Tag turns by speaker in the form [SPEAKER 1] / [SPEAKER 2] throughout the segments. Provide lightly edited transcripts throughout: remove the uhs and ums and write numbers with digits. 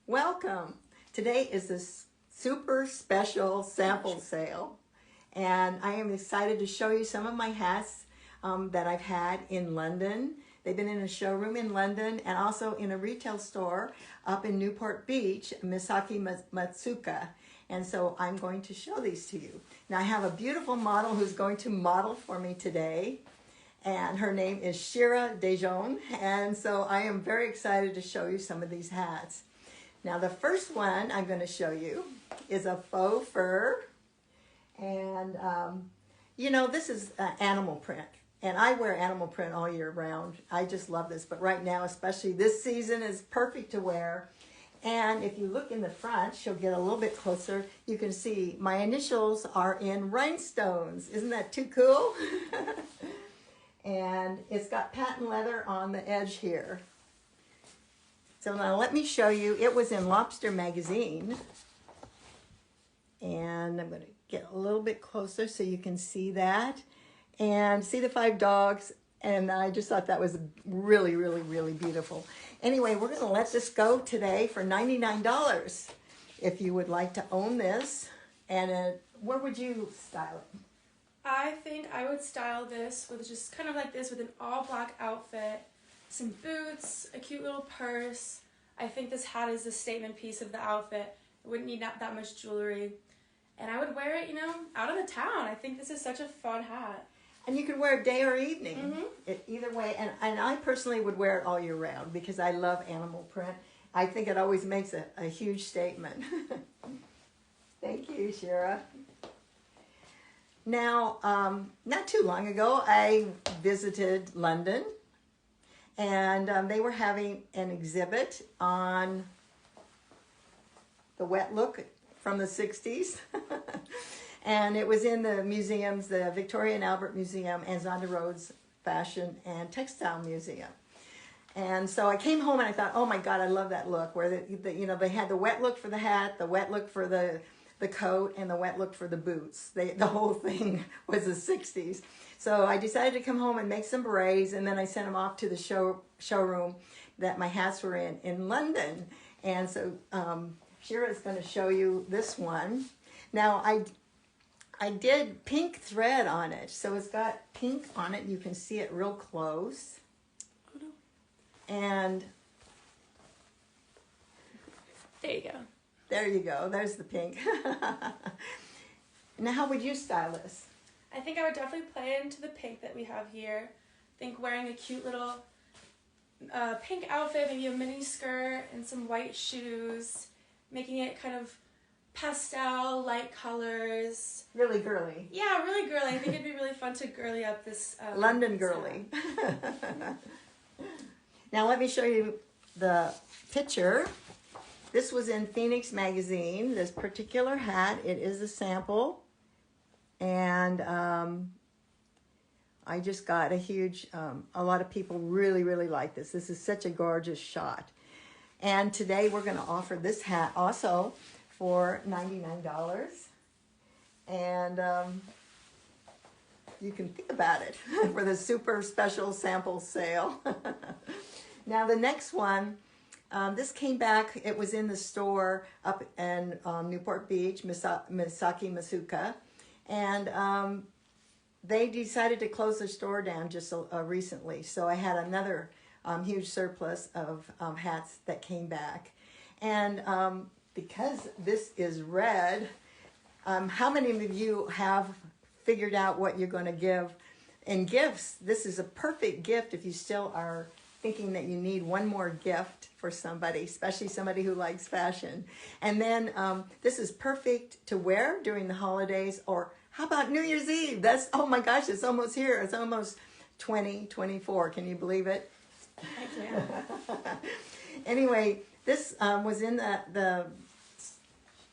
[SPEAKER 1] Welcome. Today is this super special sample sale, and I am excited to show you some of my hats that I've had in London. They've been in a showroom in London and also in a retail store up in Newport Beach, Misaki Matsuka. And so I'm going to show these to you. Now I have a beautiful model who's going to model for me today. And her name is Shira Dejon. And so I am very excited to show you some of these hats. Now the first one I'm going to show you is a faux fur. And you know, this is animal print. And I wear animal print all year round. I just love this. But right now, especially this season, is perfect to wear. And if you look in the front, she'll get a little bit closer. You can see my initials are in rhinestones. Isn't that too cool? And it's got patent leather on the edge here. So now let me show you. It was in Lobster magazine. And I'm going to get a little bit closer so you can see that. And see the 5 dogs. And I just thought that was really, really, really beautiful. Anyway, we're going to let this go today for $99 if you would like to own this. And where would you style it?
[SPEAKER 2] I think I would style this with just kind of like this with an all black outfit, some boots, a cute little purse. I think this hat is the statement piece of the outfit. It wouldn't need that much jewelry. And I would wear it, you know, out of the town. I think this is such a fun hat.
[SPEAKER 1] And you could wear it day or evening, either way. And I personally would wear it all year round because I love animal print. I think it always makes a huge statement. Thank you, Shira. Now, not too long ago, I visited London. And they were having an exhibit on the wet look from the 60s. And it was in the museums, the Victoria and Albert Museum and Zonda Rhodes Fashion and Textile Museum. And so I came home and I thought, oh my God, I love that look where you know, they had the wet look for the hat, the wet look for the coat, and the wet look for the boots. The whole thing was the 60s. So I decided to come home and make some berets, and then I sent them off to the showroom that my hats were in London. And so Shira is going to show you this one. Now I did pink thread on it, so it's got pink on it. You can see it real close. And
[SPEAKER 2] there you go.
[SPEAKER 1] There you go. There's the pink. Now, how would you style this?
[SPEAKER 2] I think I would definitely play into the pink that we have here. I think wearing a cute little pink outfit, maybe a mini skirt and some white shoes, making it kind of pastel, light colors.
[SPEAKER 1] Really girly.
[SPEAKER 2] Yeah, really girly. I think it'd be really fun to girly up this.
[SPEAKER 1] London girly. Now let me show you the picture. This was in Phoenix magazine, this particular hat. It is a sample. And I just got a lot of people really, really like this. This is such a gorgeous shot. And today we're going to offer this hat also for $99. And you can think about it for the super special sample sale. Now the next one, this came back. It was in the store up in Newport Beach, Misaki Matsuka. And they decided to close their store down just recently. So I had another huge surplus of hats that came back. And because this is red, how many of you have figured out what you're going to give in gifts? This is a perfect gift if you still are thinking that you need one more gift for somebody, especially somebody who likes fashion. And then this is perfect to wear during the holidays, or how about New Year's Eve? That's, oh my gosh, it's almost here. It's almost 2024. Can you believe it?
[SPEAKER 2] I can.
[SPEAKER 1] Anyway, this was in the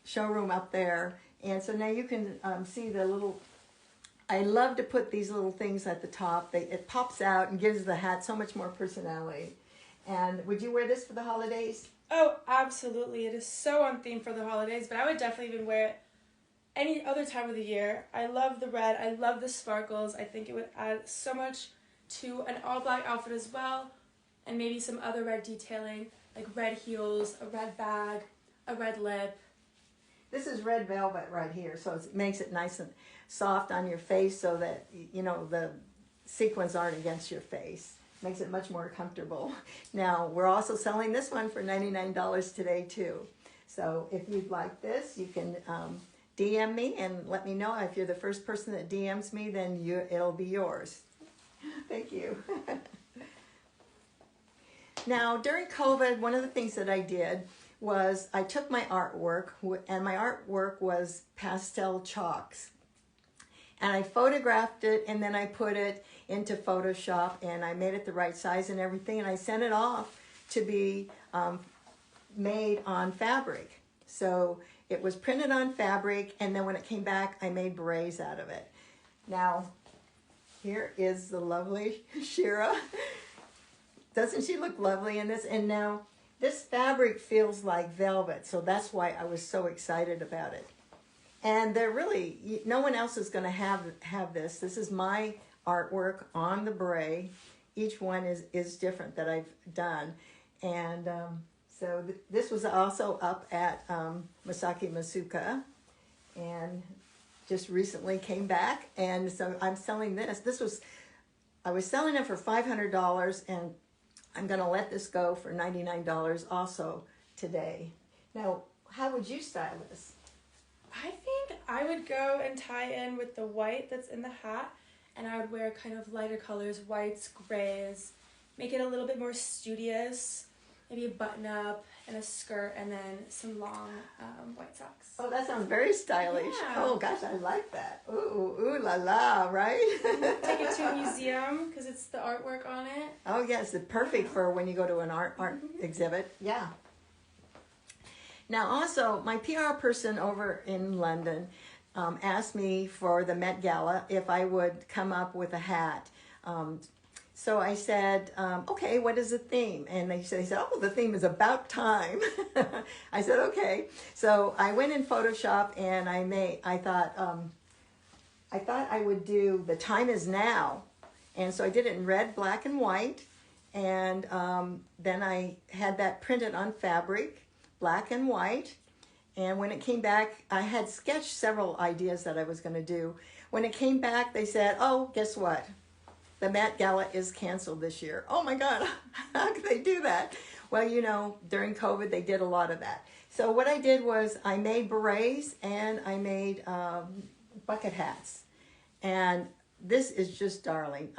[SPEAKER 1] showroom up there. And so now you can see the little, I love to put these little things at the top. It pops out and gives the hat so much more personality. And would you wear this for the holidays?
[SPEAKER 2] Oh, absolutely. It is so on theme for the holidays, but I would definitely even wear it any other time of the year. I love the red. I love the sparkles. I think it would add so much to an all-black outfit as well, and maybe some other red detailing. like red heels, a red bag, a red lip.
[SPEAKER 1] This is red velvet right here, so it makes it nice and soft on your face so that, you know, the sequins aren't against your face. Makes it much more comfortable. Now, we're also selling this one for $99 today, too. So if you'd like this, you can DM me and let me know. If you're the first person that DMs me, then it'll be yours. Thank you. Now, during COVID, one of the things that I did was I took my artwork, and my artwork was pastel chalks. And I photographed it, and then I put it into Photoshop, and I made it the right size and everything, and I sent it off to be made on fabric. So it was printed on fabric, and then when it came back, I made berets out of it. Now, here is the lovely Shira. Doesn't she look lovely in this? And now, this fabric feels like velvet, so that's why I was so excited about it. And they're really, no one else is going to have this. This is my artwork on the beret. Each one is different that I've done. And so this was also up at Masaki Masuka, and just recently came back. And so I'm selling this. I was selling it for $500, and I'm going to let this go for $99 also today. Now, how would you style this?
[SPEAKER 2] I think I would go and tie in with the white that's in the hat, and I would wear kind of lighter colors, whites, grays, make it a little bit more studious, maybe a button up and a skirt, and then some long white socks.
[SPEAKER 1] Oh, that sounds very stylish.
[SPEAKER 2] Yeah.
[SPEAKER 1] Oh gosh, I like that. Ooh la la, right?
[SPEAKER 2] Take it to a museum because it's the artwork on it.
[SPEAKER 1] Oh yes, it's perfect for when you go to an art exhibit. Yeah. Now also, my PR person over in London asked me for the Met Gala if I would come up with a hat. So I said, okay, what is the theme? And they said, oh, the theme is about time. I said, okay. So I went in Photoshop and I thought I would do the time is now. And so I did it in red, black, and white. And then I had that printed on fabric, black and white. And when it came back, I had sketched several ideas that I was going to do. When it came back, they said, oh, guess what? The Met Gala is canceled this year. Oh my God, how could they do that? Well, you know, during COVID, they did a lot of that. So what I did was I made berets and I made bucket hats. And this is just darling.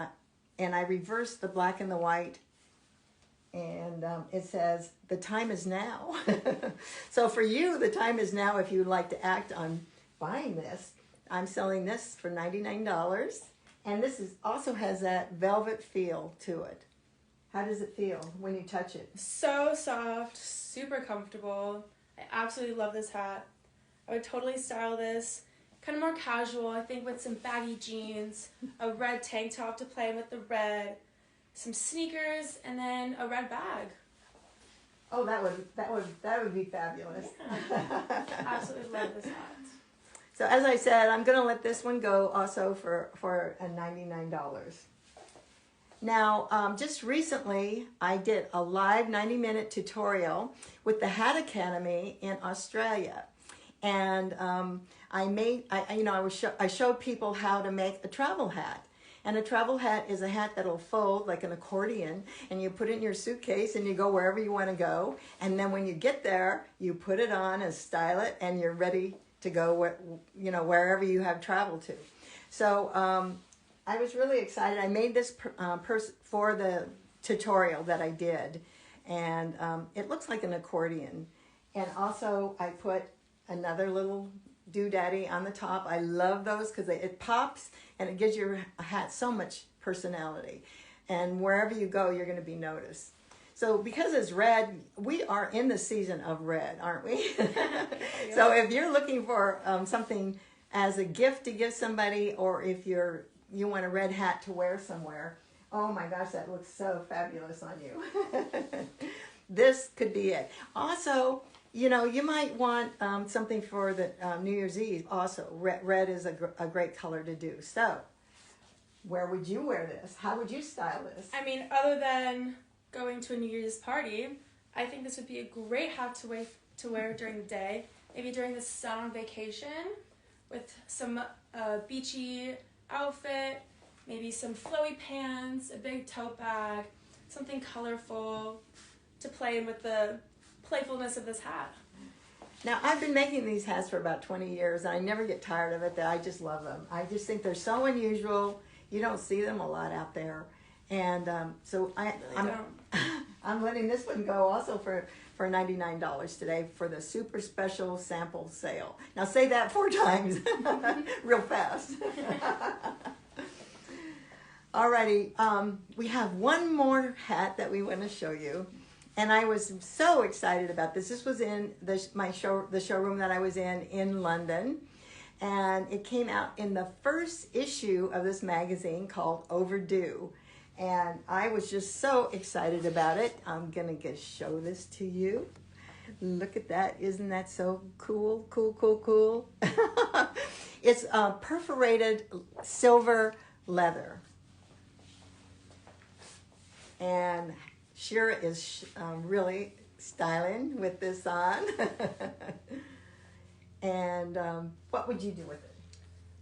[SPEAKER 1] And I reversed the black and the white. And it says, the time is now. So for you, the time is now if you'd like to act on buying this. I'm selling this for $99. And this also has that velvet feel to it. How does it feel when you touch it?
[SPEAKER 2] So soft, super comfortable. I absolutely love this hat. I would totally style this kind of more casual, I think, with some baggy jeans, a red tank top to play with the red, some sneakers, and then a red bag.
[SPEAKER 1] Oh, that would be fabulous.
[SPEAKER 2] Yeah. Absolutely love this hat.
[SPEAKER 1] So as I said, I'm going to let this one go also for a $99. Now, just recently, I did a live 90-minute tutorial with the Hat Academy in Australia. And I showed people how to make a travel hat. And a travel hat is a hat that'll fold like an accordion, and you put it in your suitcase and you go wherever you want to go. And then when you get there, you put it on and style it, and you're ready to go wherever you have traveled to. So I was really excited. I made this for the tutorial that I did, and it looks like an accordion. And also I put another little doodaddy on the top. I love those because it pops and it gives your hat so much personality. And wherever you go, you're going to be noticed. So because it's red, we are in the season of red, aren't we? So if you're looking for something as a gift to give somebody, or if you want a red hat to wear somewhere, oh my gosh, that looks so fabulous on you. This could be it. Also, you might want something for the New Year's Eve. Also, red is a great color to do. So where would you wear this? How would you style this?
[SPEAKER 2] I mean, other than going to a New Year's party, I think this would be a great hat to wear during the day, maybe during the sun on vacation, with some beachy outfit, maybe some flowy pants, a big tote bag, something colorful to play in with the playfulness of this hat.
[SPEAKER 1] Now, I've been making these hats for about 20 years, and I never get tired of it. I just love them. I just think they're so unusual. You don't see them a lot out there. And so I'm letting this one go also for $99 today for the super special sample sale. Now say that 4 times real fast. Alrighty, we have one more hat that we want to show you. And I was so excited about this. This was in the showroom that I was in London. And it came out in the first issue of this magazine called Overdue. And I was just so excited about it. I'm going to show this to you. Look at that. Isn't that so cool? Cool. It's perforated silver leather. And Shira is really styling with this on. And what would you do with it?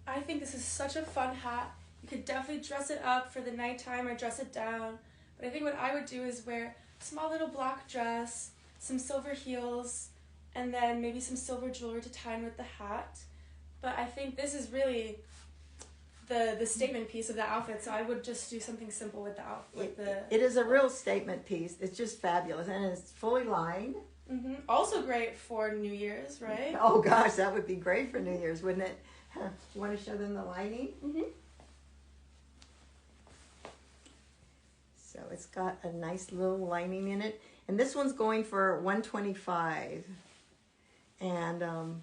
[SPEAKER 2] I think this is such a fun hat. You could definitely dress it up for the nighttime or dress it down. But I think what I would do is wear a small little black dress, some silver heels, and then maybe some silver jewelry to tie in with the hat. But I think this is really the statement piece of the outfit, so I would just do something simple with the outfit.
[SPEAKER 1] It is a real statement piece. It's just fabulous, and it's fully lined.
[SPEAKER 2] Mm-hmm. Also great for New Year's, right?
[SPEAKER 1] Oh gosh, that would be great for New Year's, wouldn't it? You want to show them the lining?
[SPEAKER 2] Mm-hmm.
[SPEAKER 1] So it's got a nice little lining in it, and this one's going for $125. And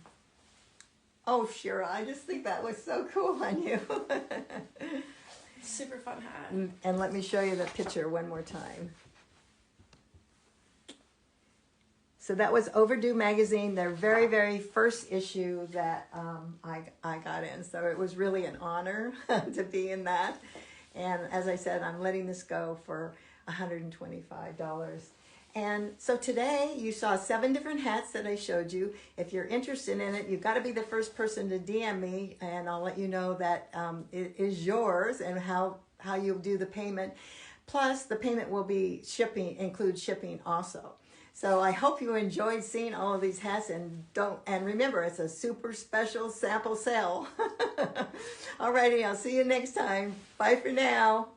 [SPEAKER 1] oh, Shira, I just think that looks so cool on you.
[SPEAKER 2] Super fun hat.
[SPEAKER 1] And let me show you the picture one more time. So that was Overdue magazine, their very, very first issue that I got in. So it was really an honor to be in that. And as I said, I'm letting this go for $125. And so today you saw 7 different hats that I showed you. If you're interested in it, you've got to be the first person to DM me, and I'll let you know that it is yours and how you'll do the payment. Plus, the payment will be include shipping also. So I hope you enjoyed seeing all of these hats, and remember, it's a super special sample sale. Alrighty, I'll see you next time. Bye for now.